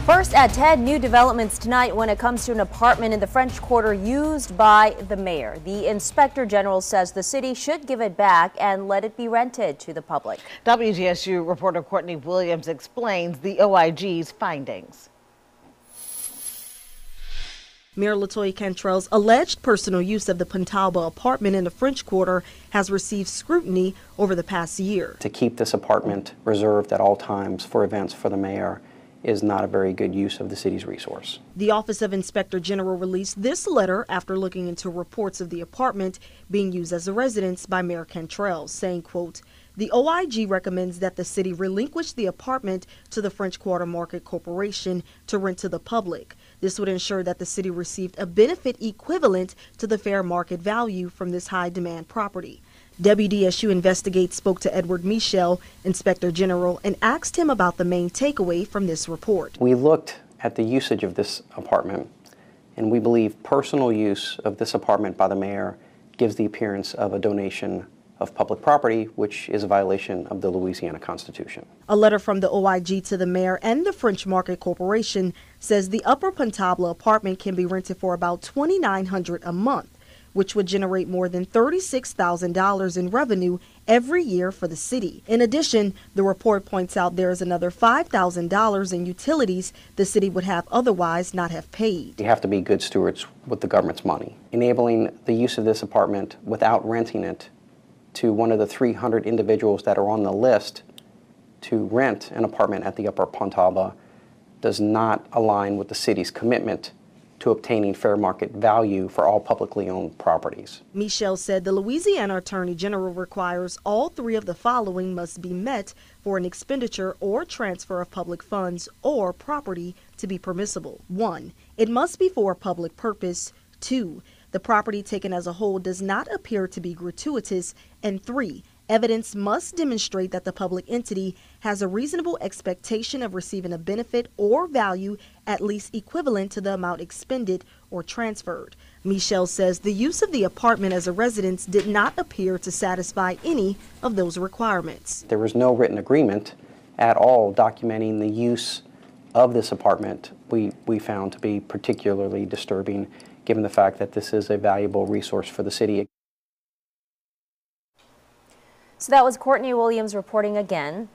First at 10, new developments tonight when it comes to an apartment in the French Quarter used by the mayor. The Inspector General says the city should give it back and let it be rented to the public. WDSU reporter Courtney Williams explains the OIG's findings. Mayor LaToya Cantrell's alleged personal use of the Pontalba apartment in the French Quarter has received scrutiny over the past year. To keep this apartment reserved at all times for events for the mayor is not a very good use of the city's resource. The Office of Inspector General released this letter after looking into reports of the apartment being used as a residence by Mayor Cantrell, saying, quote, "The OIG recommends that the city relinquish the apartment to the French Quarter Market Corporation to rent to the public. This would ensure that the city received a benefit equivalent to the fair market value from this high-demand property." WDSU Investigate spoke to Edward Michel, Inspector General, and asked him about the main takeaway from this report. We looked at the usage of this apartment, and we believe personal use of this apartment by the mayor gives the appearance of a donation of public property, which is a violation of the Louisiana Constitution. A letter from the OIG to the mayor and the French Market Corporation says the Upper Pontalba apartment can be rented for about $2,900 a month, which would generate more than $36,000 in revenue every year for the city. In addition, the report points out there is another $5,000 in utilities the city would have otherwise not have paid. You have to be good stewards with the government's money. Enabling the use of this apartment without renting it to one of the 300 individuals that are on the list to rent an apartment at the Upper Pontalba does not align with the city's commitment to obtaining fair market value for all publicly owned properties. Michel said the Louisiana Attorney General requires all three of the following must be met for an expenditure or transfer of public funds or property to be permissible. 1. It must be for a public purpose. 2. The property taken as a whole does not appear to be gratuitous. And 3. Evidence must demonstrate that the public entity has a reasonable expectation of receiving a benefit or value at least equivalent to the amount expended or transferred. Michel says the use of the apartment as a residence did not appear to satisfy any of those requirements. There was no written agreement at all documenting the use of this apartment. We found to be particularly disturbing given the fact that this is a valuable resource for the city. So that was Courtney Williams reporting again.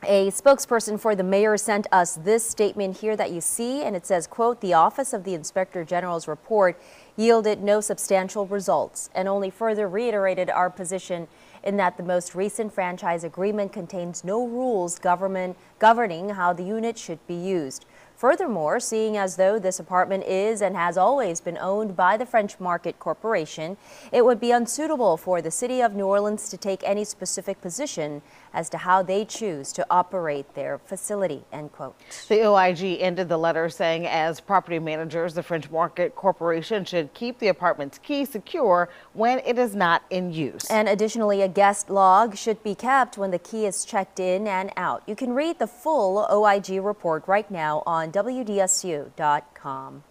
A spokesperson for the mayor sent us this statement here that you see, and it says, quote, "The Office of the Inspector General's report yielded no substantial results and only further reiterated our position in that the most recent franchise agreement contains no rules governing how the unit should be used. Furthermore, seeing as though this apartment is and has always been owned by the French Market Corporation, it would be unsuitable for the city of New Orleans to take any specific position as to how they choose to operate their facility," end quote. The OIG ended the letter saying, as property managers, the French Market Corporation should keep the apartment's key secure when it is not in use. And additionally, a guest log should be kept when the key is checked in and out. You can read the full OIG report right now on WDSU.com.